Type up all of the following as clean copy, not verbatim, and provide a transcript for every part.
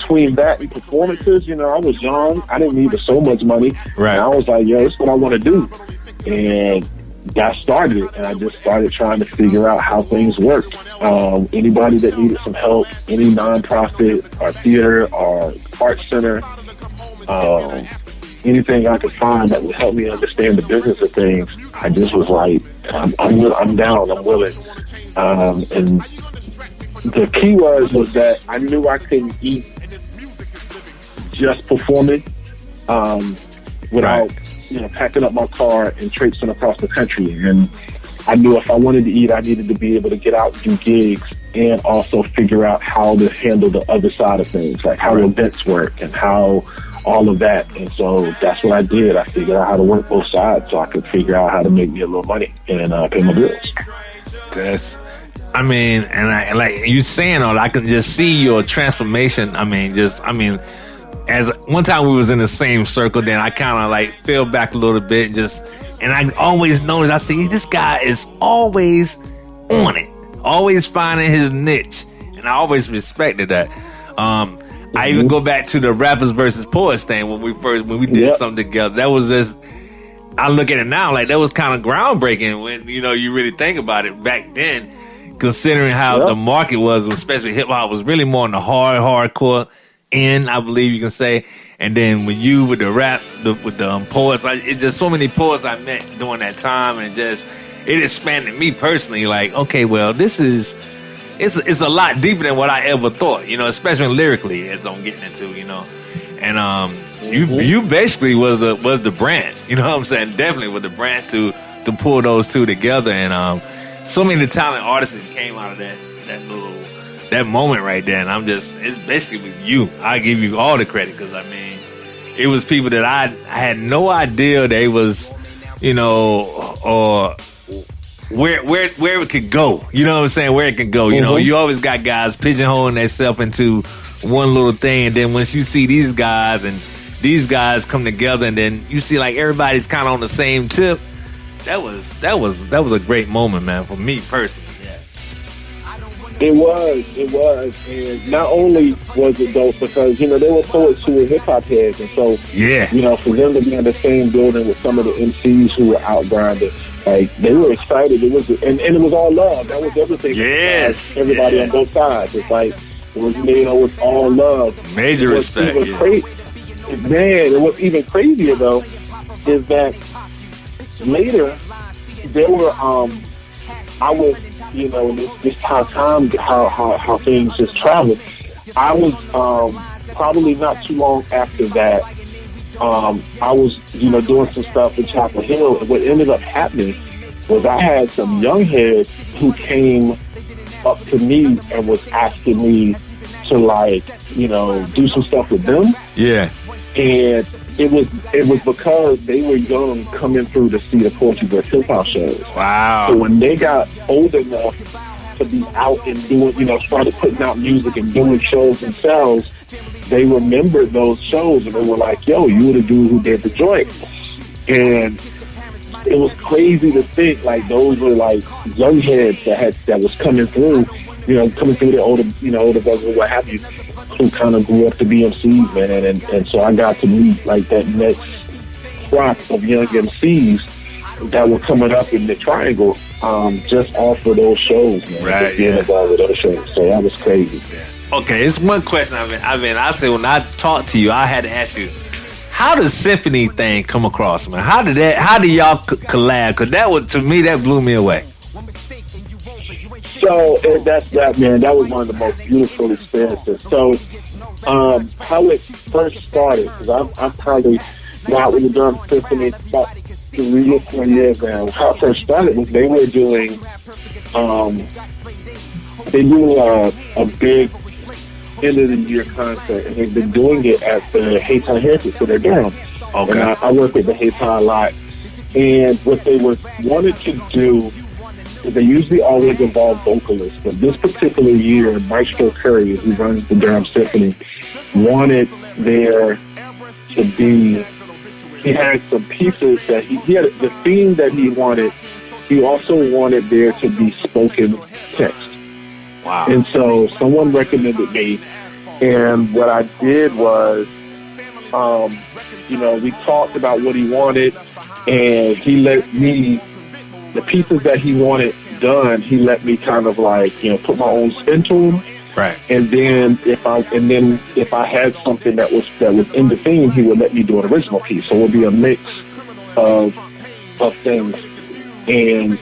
between that and performances, I was young. I didn't need so much money. Right. And I was like, yo, this is what I want to do. And that started it. And I just started trying to figure out how things worked. Anybody that needed some help, any nonprofit or theater or art center, anything I could find that would help me understand the business of things, I just was like, I'm down, I'm willing. And the key was that I knew I couldn't eat just performing without, packing up my car and traipsing across the country. And I knew if I wanted to eat, I needed to be able to get out and do gigs and also figure out how to handle the other side of things, like how events work and how all of that. And so that's what I did. I figured out how to work both sides so I could figure out how to make me a little money and pay my bills. And I like you saying all, I can just see your transformation. As one time we was in the same circle, then I kind of like fell back a little bit and I always noticed, I see this guy is always on it, always finding his niche, and I always respected that. I even go back to the rappers versus poets thing when we did something together. That was just, I look at it now like that was kind of groundbreaking when you really think about it back then, considering how the market was, especially hip hop was really more on the hardcore end, I believe you can say. And then when you with the rap, with the poets, it's just so many poets I met during that time, and it expanded me personally. Like, okay, well, this is. It's a lot deeper than what I ever thought, especially lyrically, as I'm getting into, And you basically was the branch, you know what I'm saying? Definitely was the branch to pull those two together, and so many talented artists that came out of that moment right there. And it's basically with you. I give you all the credit because it was people that I had no idea they was, or where it could go, you know what I'm saying? Where it can go, you always got guys pigeonholing themselves into one little thing, and then once you see these guys and these guys come together, and then you see like everybody's kind of on the same tip. That was a great moment, man, for me personally. It was, and not only was it dope because there were poets who were hip hop heads, and so for them to be in the same building with some of the MCs who were out grinding, like they were excited. It was, and it was all love. That was everything. Yes, everybody on both sides. It's like it was all love. Major respect. Man, what's even crazier though is that later there were I was this time how things just traveled. I was probably not too long after that. I was doing some stuff in Chapel Hill, and what ended up happening was I had some young heads who came up to me and was asking me to do some stuff with them. Yeah. And it was because they were young coming through to see the Poetry Verse hip hop shows. Wow. So when they got old enough to be out and doing, started putting out music and doing shows themselves, they remembered those shows and they were like, yo, you were the dude who did the joint. And it was crazy to think like those were like young heads that was coming through, coming through the older brothers or what have you, who kind of grew up to be MCs, man. And so I got to meet like that next crop of young MCs that were coming up in the Triangle, just off of those shows, man. Right, just being involved with those shows. So that was crazy. Yeah. Okay, it's one question I said when I talked to you, I had to ask you, how does Symphony thing come across, man? How did y'all collab? Because to me, that blew me away. So that was one of the most beautiful experiences. So how it first started, because I'm probably not with the Drum Symphony about 3 or 4 years now. How it first started was they were doing a big end of the year concert, and they've been doing it at the Hayton Heritage for their Durham. Okay. And I work with the Hayton a lot, and what they wanted to do. They usually always involve vocalists, but this particular year, Maestro Curry, who runs the Durham Symphony, wanted there to be. He had some pieces that he had the theme that he wanted. He also wanted there to be spoken text. Wow! And so someone recommended me, And what I did was, we talked about what he wanted, and he let me, the pieces that he wanted done, he let me kind of like, put my own spin to them. Right. And then if I had something that was in the theme, he would let me do an original piece. So it would be a mix of things. And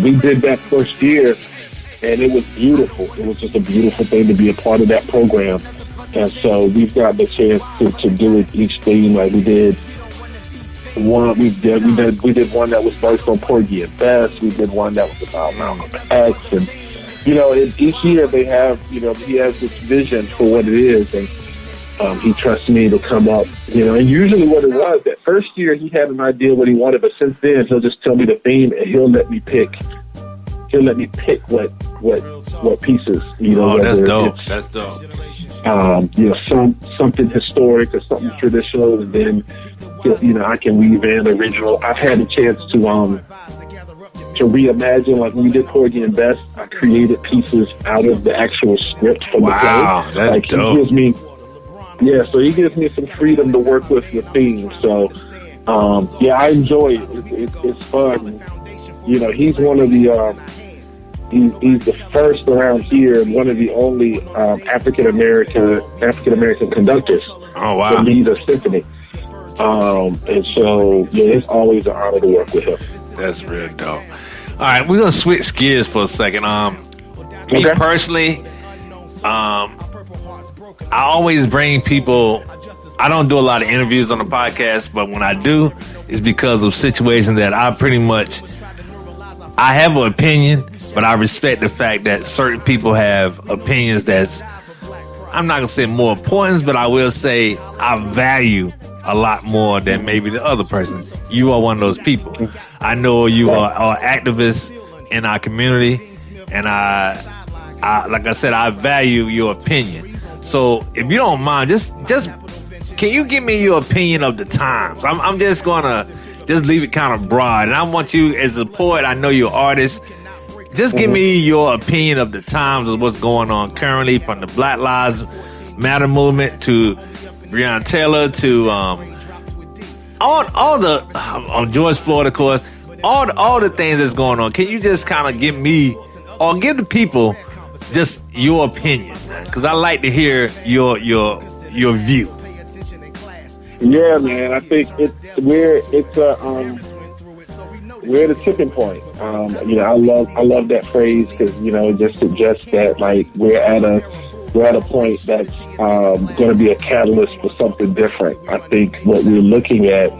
we did that first year, and it was beautiful. It was just a beautiful thing to be a part of that program. And so we've got the chance to do it each theme. Like we did one, we did one that was based on Porgy and Bess. We did one that was about Malcolm X, and each year they have, he has this vision for what it is, and he trusts me to come up, and usually what it was, that first year he had an idea what he wanted, but since then he'll just tell me the theme and he'll let me pick what pieces, that's dope. That's dope. Something historic or something traditional, and then, I can weave in original. I've had a chance to reimagine, like when we did Porgy and Bess, I created pieces out of the actual script from the play. That's like dope. So he gives me some freedom to work with the theme. So, I enjoy it. It's fun. He's one of the, he's the first around here and one of the only African American conductors to lead a symphony. And so, it's always an honor to work with him. That's real dope. All right, we're gonna switch gears for a second. Me personally, I always bring people. I don't do a lot of interviews on the podcast, but when I do, it's because of situations that I have an opinion, but I respect the fact that certain people have opinions that's, I'm not gonna say more important, but I will say I value a lot more than maybe the other person. You are one of those people. I know you are activists in our community, and I like I said, I value your opinion. So if you don't mind, just can you give me your opinion of the times? I'm just gonna just leave it kind of broad, and I want you, as a poet, I know you're an artist. Just give me your opinion of the times of what's going on currently, from the Black Lives Matter movement to Breonna Taylor to all the George Floyd, of course, all the things that's going on. Can you just kind of give me, or give the people, just your opinion, man? Because I like to hear your view. Yeah, man. I think we're at a tipping point. I love that phrase because it just suggests that like we're at a point that's going to be a catalyst for something different. I think what we're looking at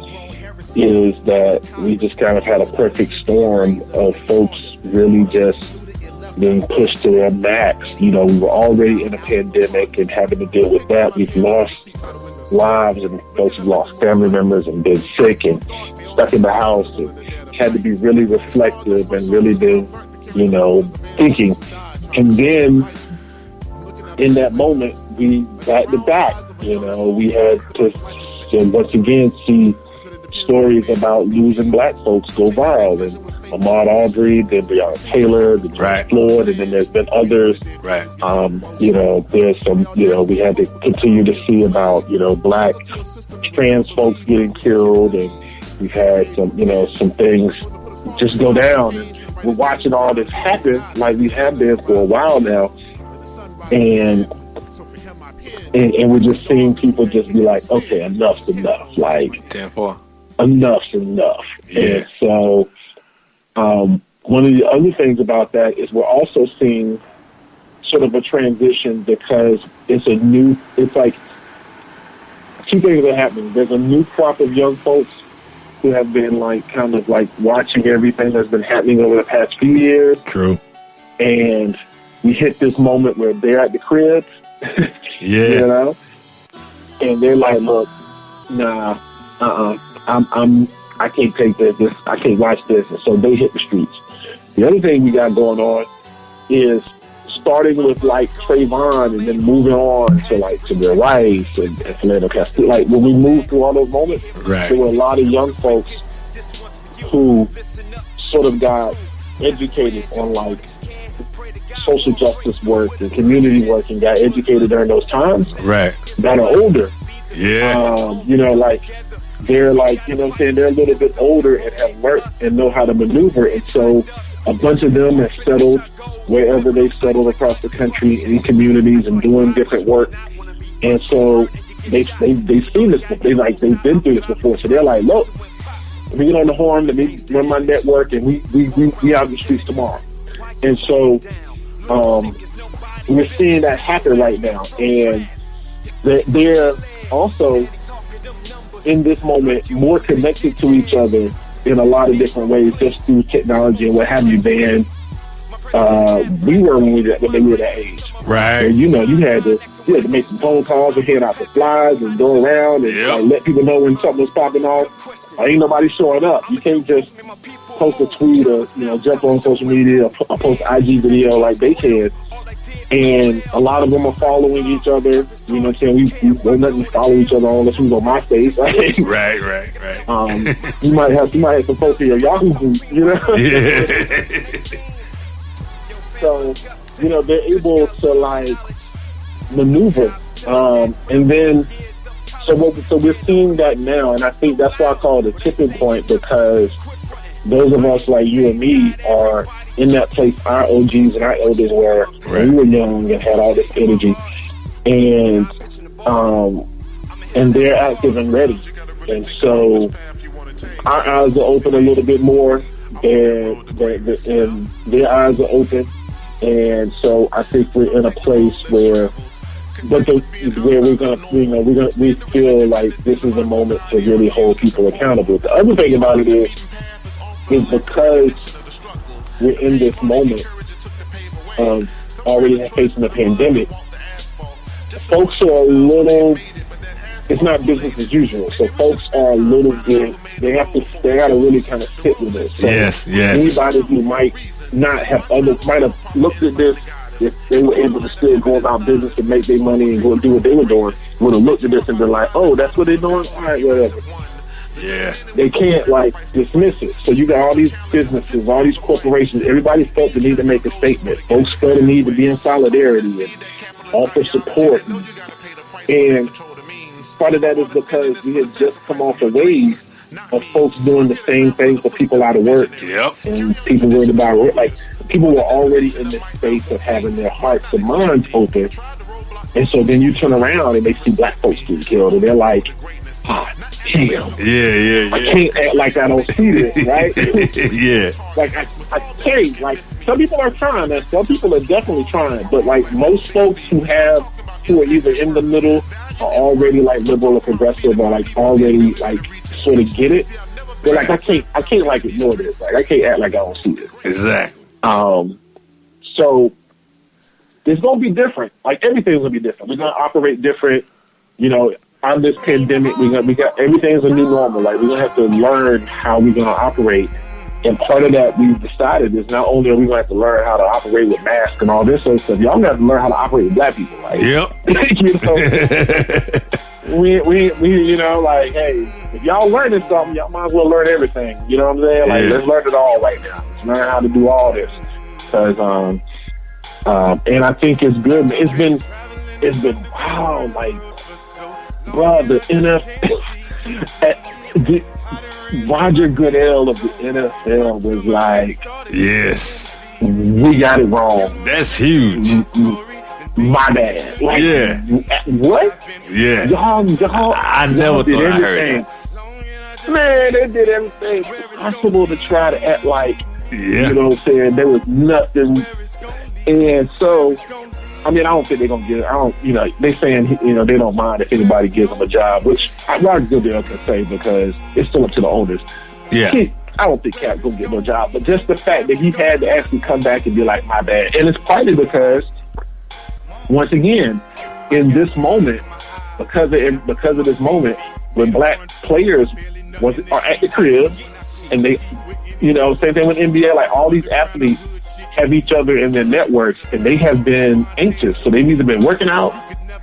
is that we just kind of had a perfect storm of folks really just being pushed to their max. We were already in a pandemic and having to deal with that. We've lost lives, and folks have lost family members and been sick and stuck in the house and had to be really reflective and really been, thinking. And then in that moment, we back to back, we had to once again see stories about losing black folks go viral, and Ahmaud Arbery, then Breonna Taylor, then George Floyd, and then there's been others. Right. There's some, we had to continue to see about, black trans folks getting killed, and we've had some things just go down, and we're watching all this happen like we have been for a while now, and we're just seeing people just be like, okay, enough's enough, like 10-4. Enough's enough. Yeah. And so one of the other things about that is we're also seeing sort of a transition, because it's like two things are happening. There's a new crop of young folks who have been like kind of like watching everything that's been happening over the past few years. True. And we hit this moment where they're at the crib. Yeah. And they're like, look, nah, I can't take this, I can't watch this. And so they hit the streets. The other thing we got going on is starting with like Trayvon and then moving on to Bill Rice and Philando Castile. Like when we moved through all those moments, there were a lot of young folks who sort of got educated on like social justice work and community work and got educated during those times, right, that are older. Yeah. You know, like they're like, you know what I'm saying, they're a little bit older and have learned and know how to maneuver. And so a bunch of them have settled wherever they've settled across the country in communities and doing different work. And so they've seen this, they've been through this before. So they're like, look, let me get on the horn, let me run my network, and we out in the streets tomorrow. And so we're seeing that happen right now. And they're also, in this moment, more connected to each other in a lot of different ways, just through technology and what have you, than we were when they were that age. Right. And, you know, you had to make some phone calls and hand out the flyers and go around and like, let people know when something was popping off. Ain't nobody showing up. You can't just post a tweet or, you know, jump on social media or post IG video like they can. And a lot of them are following each other. You know what I'm saying? We won't let them follow each other unless we go on MySpace. Right? Right. You might have some folks in your Yahoo group, you know? Yeah. So, you know, they're able to like maneuver. And then so we're seeing that now, and I think that's why I call it a tipping point, because those of us like you and me are in that place our OGs and our elders were when we were young and had all this energy, and they're active and ready. And so our eyes are open a little bit more, and their eyes are open. And so I think we're in a place where we feel like this is a moment to really hold people accountable. The other thing about it is because we're in this moment of already facing the pandemic, folks are a little, it's not business as usual. So folks are a little bit, they got to really kind of sit with it. So yes. Anybody who might have looked at this, if they were able to still go about business and make their money and go do what they were doing, would have looked at this and been like, oh, that's what they're doing? All right, whatever. Yeah. They can't, like, dismiss it. So you got all these businesses, all these corporations, everybody felt the need to make a statement. Folks felt the need to be in solidarity and offer support. And part of that is because we had just come off a wave of folks doing the same thing for people out of work. Yep. And people worried about it. Like, people were already in this space of having their hearts and minds open. And so then you turn around and they see black folks getting killed, and they're like, oh, damn. Yeah. I can't act like I don't see this, right? Yeah. Like, I can't. Like, some people are trying, and some people are definitely trying. But, like, most folks who are either in the middle or already, like, liberal or progressive or, like, already, like, sort of get it, they're like, I can't, like, ignore this. Like, I can't act like I don't see this. Exactly. So it's going to be different. Like, everything's going to be different. We're going to operate different. You know, on this pandemic, we got everything's a new normal. Like, we're going to have to learn how we're going to operate. And part of that we've decided is not only are we going to have to learn how to operate with masks and all this sort of stuff, y'all going to have to learn how to operate with black people. Like, yep. You know, we you know, like, hey, if y'all learning something, y'all might as well learn everything. You know what I'm saying? Like, let's learn it all right now. Let's learn how to do all this. Because, and I think it's good. It's been wow, like, bro, the NFL, Roger Goodell of the NFL was like, yes, we got it wrong. That's huge. My bad. Like, yeah. What? Yeah. Y'all I never thought I heard that. Man, they did everything possible to try to act like, you know what I'm saying, there was nothing. And so, I mean, I don't think they're going to get it. They saying, they don't mind if anybody gives them a job, which Roger Goodell can say because it's still up to the owners. Yeah. I don't think Cap's going to get no job, but just the fact that he had to actually come back and be like, my bad. And it's partly because, once again, in this moment, because of this moment, when black players are at the crib, and they, same thing with NBA, like all these athletes have each other in their networks, and they have been anxious. So they've either been working out,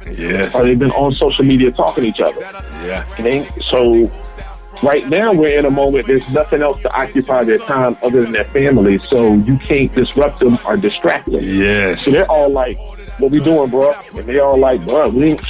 or they've been on social media talking to each other. Yeah. So Right now, we're in a moment, there's nothing else to occupy their time other than their family, so you can't disrupt them or distract them. Yes. So they're all like, what we doing, bro? And they all like, bro, we ain't,